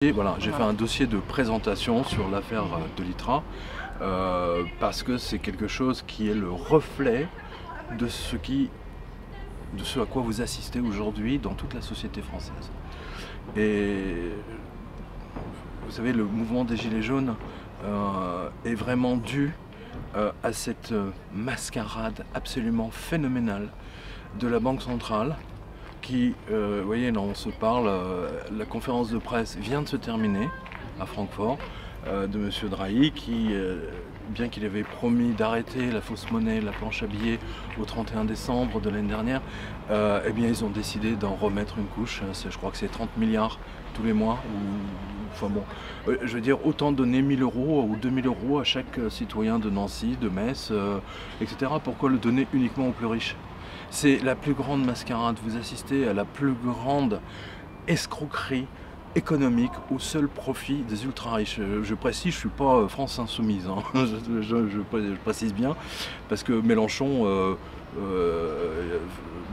Et voilà, j'ai fait un dossier de présentation sur l'affaire de l'ITRA parce que c'est quelque chose qui est le reflet de ce à quoi vous assistez aujourd'hui dans toute la société française. Et vous savez, le mouvement des Gilets jaunes est vraiment dû à cette mascarade absolument phénoménale de la Banque centrale qui, vous voyez, là on se parle, la conférence de presse vient de se terminer à Francfort de M. Draghi qui, bien qu'il avait promis d'arrêter la fausse monnaie, la planche à billets au 31 décembre de l'année dernière, eh bien ils ont décidé d'en remettre une couche. Je crois que c'est 30 milliards tous les mois. Enfin bon, je veux dire, autant donner 1000 euros ou 2000 euros à chaque citoyen de Nancy, de Metz, etc. Pourquoi le donner uniquement aux plus riches ? C'est la plus grande mascarade. Vous assistez à la plus grande escroquerie économique au seul profit des ultra-riches. Je précise, je ne suis pas France Insoumise, hein. je précise bien, parce que Mélenchon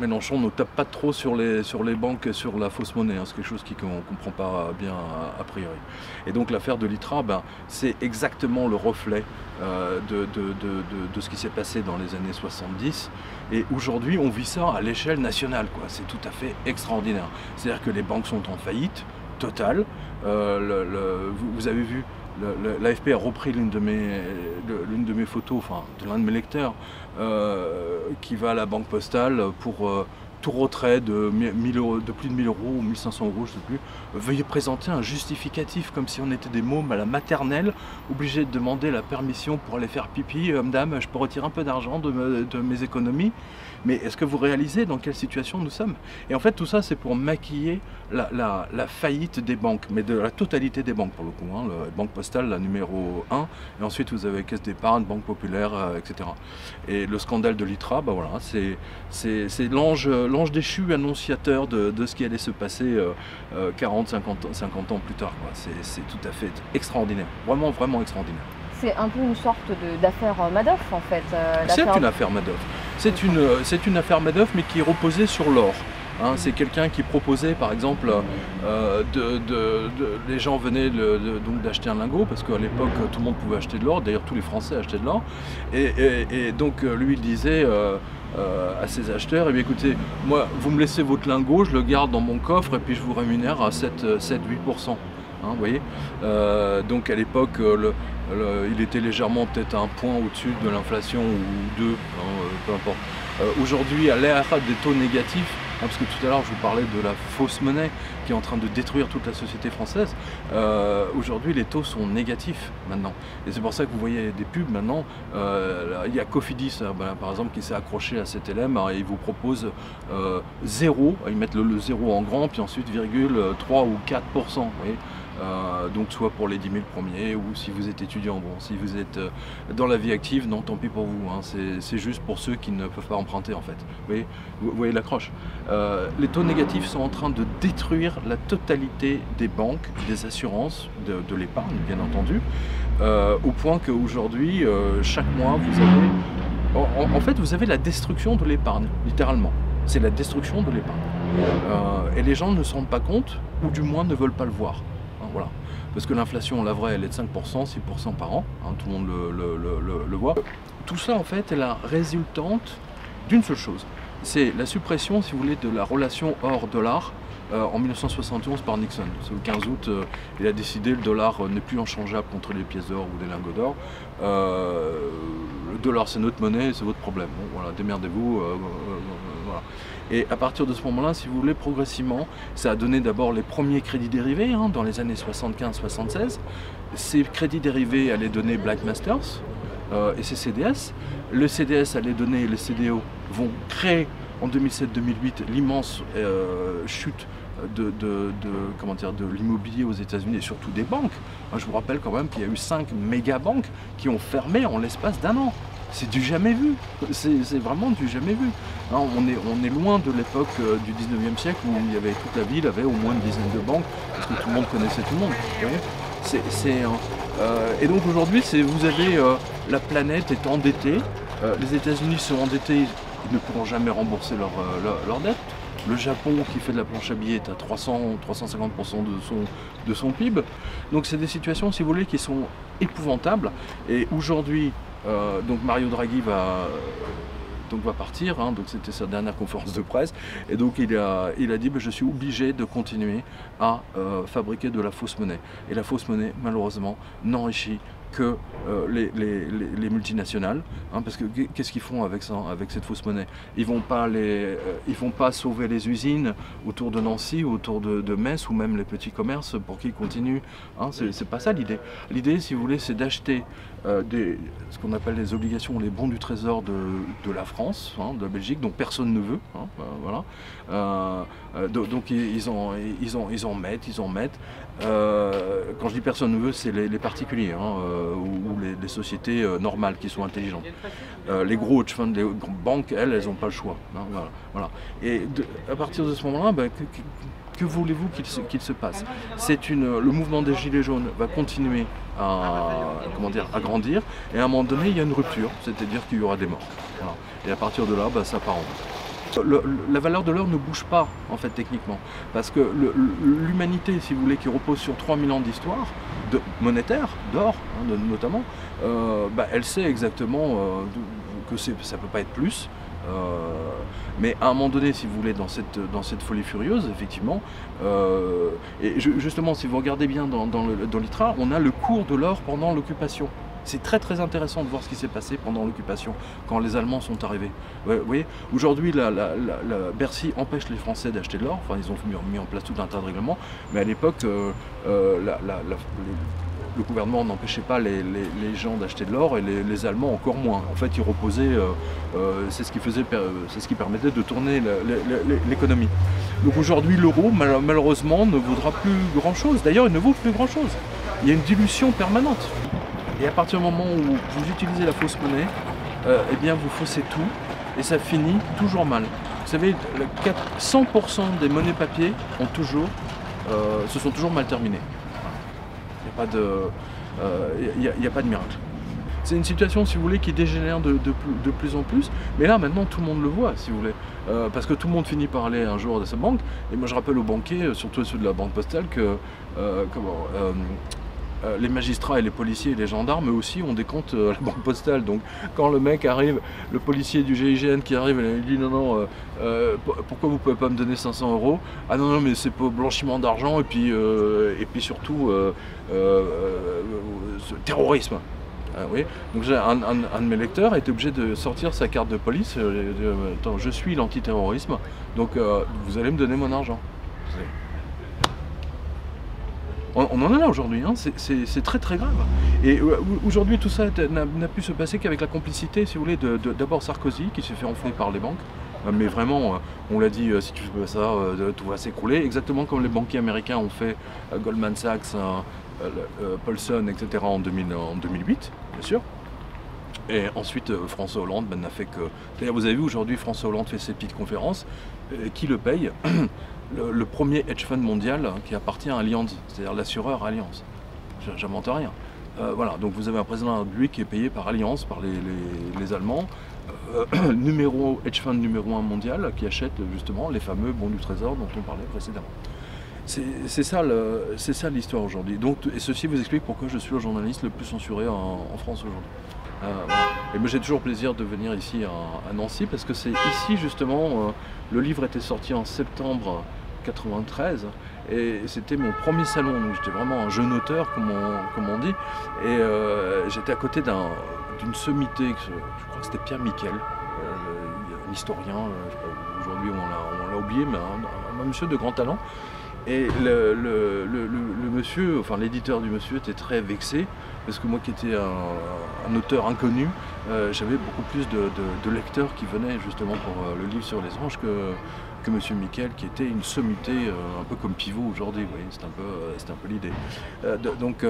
ne tape pas trop sur les banques et sur la fausse monnaie, hein. C'est quelque chose qu'on ne comprend pas bien a priori. Et donc l'affaire de l'ITRA, c'est exactement le reflet de ce qui s'est passé dans les années 70. Et aujourd'hui, on vit ça à l'échelle nationale, quoi. C'est tout à fait extraordinaire. C'est-à-dire que les banques sont en faillite totale. Vous avez vu, l'AFP a repris l'une de mes photos, enfin de l'un de mes lecteurs, qui va à la banque postale pour tout retrait de plus de 1000 euros ou 1500 euros, je ne sais plus. Veuillez présenter un justificatif, comme si on était des mômes à la maternelle, obligés de demander la permission pour aller faire pipi. Madame, je peux retirer un peu d'argent de mes économies. Mais est-ce que vous réalisez dans quelle situation nous sommes? Et en fait, tout ça, c'est pour maquiller la faillite des banques, mais de la totalité des banques pour le coup, hein. La banque postale, la numéro 1, et ensuite vous avez Caisse d'épargne, Banque populaire, etc. Et le scandale de l'ITRA, voilà, c'est l'ange déchu annonciateur de ce qui allait se passer 40, 50 ans plus tard, quoi. C'est tout à fait extraordinaire, vraiment, vraiment extraordinaire. C'est un peu une sorte d'affaire Madoff en fait. C'est une affaire Madoff. C'est une affaire Madoff, mais qui est reposée sur l'or. Hein, c'est quelqu'un qui proposait, par exemple, les gens venaient donc d'acheter un lingot, parce qu'à l'époque tout le monde pouvait acheter de l'or, d'ailleurs tous les Français achetaient de l'or, et donc lui il disait à ses acheteurs, eh bien, écoutez, moi vous me laissez votre lingot, je le garde dans mon coffre et puis je vous rémunère à 7-8%. Hein, vous voyez, donc à l'époque il était légèrement peut-être un point au-dessus de l'inflation ou deux, hein, peu importe. Aujourd'hui, à l'ère des taux négatifs, hein, parce que tout à l'heure je vous parlais de la fausse monnaie qui est en train de détruire toute la société française, aujourd'hui les taux sont négatifs maintenant. Et c'est pour ça que vous voyez des pubs maintenant. Il y a Cofidis par exemple qui s'est accroché à cet LM, hein, et il vous propose 0, ils mettent le 0 en grand, puis ensuite virgule 3 ou 4%. Vous voyez, donc soit pour les 10 000 premiers, ou si vous êtes étudiant, bon, si vous êtes dans la vie active, non, tant pis pour vous, hein, c'est juste pour ceux qui ne peuvent pas emprunter en fait. Vous voyez l'accroche. Les taux négatifs sont en train de détruire la totalité des banques, des assurances, de l'épargne bien entendu, au point qu'aujourd'hui, chaque mois, vous avez, en fait, vous avez la destruction de l'épargne, littéralement. C'est la destruction de l'épargne. Et les gens ne se rendent pas compte, ou du moins ne veulent pas le voir. Voilà. Parce que l'inflation, la vraie, elle est de 5%, 6% par an, hein, tout le monde le voit. Tout ça, en fait, est la résultante d'une seule chose. C'est la suppression, si vous voulez, de la relation or-dollar en 1971 par Nixon. Le 15 août, il a décidé que le dollar n'est plus inchangeable contre les pièces d'or ou des lingots d'or. Le dollar, c'est notre monnaie, c'est votre problème. Bon, voilà, démerdez-vous. Voilà. Et à partir de ce moment-là, si vous voulez, progressivement, ça a donné d'abord les premiers crédits dérivés, hein, dans les années 75-76. Ces crédits dérivés allaient donner Black Masters et ses CDS. Le CDS allait donner, les CDO vont créer en 2007-2008 l'immense chute de l'immobilier aux États-Unis et surtout des banques. Moi, je vous rappelle quand même qu'il y a eu 5 méga banques qui ont fermé en l'espace d'un an. C'est du jamais vu, c'est vraiment du jamais vu. Hein, on est loin de l'époque du 19e siècle où il y avait, toute la ville avait au moins une dizaine de banques, parce que tout le monde connaissait tout le monde. Et donc aujourd'hui, vous avez la planète est endettée, les États-Unis sont endettés, ils ne pourront jamais rembourser leur dette. Le Japon qui fait de la planche à billets est à 300-350% de son PIB. Donc c'est des situations, si vous voulez, qui sont épouvantables. Et aujourd'hui, donc Mario Draghi va partir, hein, donc c'était sa dernière conférence de presse, et donc il a dit je suis obligé de continuer à fabriquer de la fausse monnaie. Et la fausse monnaie, malheureusement, n'enrichit que les multinationales, hein, parce que qu'est-ce qu'ils font avec ça, avec cette fausse monnaie? Ils vont pas sauver les usines autour de Nancy, autour de Metz, ou même les petits commerces pour qu'ils continuent, hein, c'est pas ça l'idée. L'idée, si vous voulez, c'est d'acheter ce qu'on appelle les obligations, les bons du trésor de la France, hein, de la Belgique, dont personne ne veut, hein, voilà. Donc ils en mettent. Quand je dis personne ne veut, c'est les particuliers, hein, ou les sociétés normales qui sont intelligentes. Les gros hedge funds, les banques, elles n'ont pas le choix, hein, voilà. Et à partir de ce moment-là, que voulez-vous qu'il se passe? Le mouvement des Gilets jaunes va continuer à grandir, et à un moment donné, il y a une rupture, c'est-à-dire qu'il y aura des morts. Voilà. Et à partir de là, ça part en vrille. La valeur de l'or ne bouge pas, en fait, techniquement, parce que l'humanité, si vous voulez, qui repose sur 3000 ans d'histoire monétaire, d'or, hein, notamment, elle sait exactement que ça ne peut pas être plus. Mais à un moment donné, si vous voulez, dans cette folie furieuse, effectivement, et justement, si vous regardez bien dans l'ITRA, on a le cours de l'or pendant l'occupation. C'est très très intéressant de voir ce qui s'est passé pendant l'occupation, quand les Allemands sont arrivés. Vous voyez, aujourd'hui, Bercy empêche les Français d'acheter de l'or, enfin ils ont mis en place tout un tas de règlements, mais à l'époque, le gouvernement n'empêchait pas les gens d'acheter de l'or, et les Allemands encore moins. En fait, ils reposaient, c'est ce qui permettait de tourner l'économie. Donc aujourd'hui, l'euro, malheureusement, ne vaudra plus grand-chose. D'ailleurs, il ne vaut plus grand-chose. Il y a une dilution permanente. Et à partir du moment où vous utilisez la fausse monnaie, eh bien vous faussez tout, et ça finit toujours mal. Vous savez, 100% des monnaies papier se sont toujours mal terminées. Il n'y a pas de miracle. C'est une situation, si vous voulez, qui dégénère de plus en plus. Mais là, maintenant, tout le monde le voit, si vous voulez. Parce que tout le monde finit par aller un jour de sa banque. Et moi, je rappelle aux banquiers, surtout ceux de la Banque Postale, que les magistrats et les policiers et les gendarmes, eux aussi, ont des comptes à la Banque Postale. Donc quand le mec arrive, le policier du GIGN qui arrive, il dit non, pourquoi vous pouvez pas me donner 500 €? Ah non, mais c'est pour blanchiment d'argent, et puis surtout terrorisme. Oui. Donc un de mes lecteurs a été obligé de sortir sa carte de police, attends, je suis l'antiterrorisme, donc vous allez me donner mon argent. On en est là aujourd'hui, hein. C'est très très grave. Et aujourd'hui, tout ça n'a pu se passer qu'avec la complicité, si vous voulez, d'abord Sarkozy, qui s'est fait enfler par les banques. Mais vraiment, on l'a dit, si tu fais pas ça, tout va s'écrouler. Exactement comme les banquiers américains ont fait Goldman Sachs, Paulson, etc. en 2008, bien sûr. Et ensuite, François Hollande n'a fait que... D'ailleurs, vous avez vu, aujourd'hui, François Hollande fait ses petites conférences. Qui le paye? Le premier hedge fund mondial qui appartient à Allianz, c'est-à-dire l'assureur Allianz. J'invente rien. Voilà, donc vous avez un président de la République qui est payé par Allianz, par les Allemands, hedge fund numéro 1 mondial, qui achète justement les fameux bons du trésor dont on parlait précédemment. C'est ça l'histoire aujourd'hui. Donc, et ceci vous explique pourquoi je suis le journaliste le plus censuré en France aujourd'hui. Voilà. Et moi j'ai toujours plaisir de venir ici à Nancy, parce que c'est ici justement, le livre était sorti en septembre 93, et c'était mon premier salon, donc j'étais vraiment un jeune auteur comme on dit, et j'étais à côté d'une sommité, je crois que c'était Pierre Miquel, un historien, aujourd'hui on l'a oublié, mais un monsieur de grand talent. Et le monsieur, enfin l'éditeur du monsieur était très vexé, parce que moi qui étais un auteur inconnu, j'avais beaucoup plus de lecteurs qui venaient justement pour le livre sur les anges que monsieur Miquel, qui était une sommité un peu comme Pivot aujourd'hui, vous voyez, c'est un peu l'idée. Donc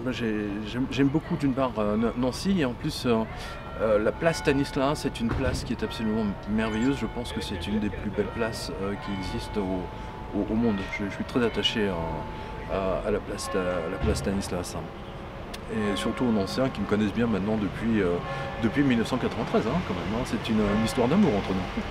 moi j'aime beaucoup d'une part Nancy, et en plus la place Stanislas, c'est une place qui est absolument merveilleuse. Je pense que c'est une des plus belles places qui existent au monde. Je suis très attaché à la place Stanislas. Et surtout aux Nancéens qui me connaissent bien maintenant depuis 1993, hein, quand même. Hein. C'est une histoire d'amour entre nous.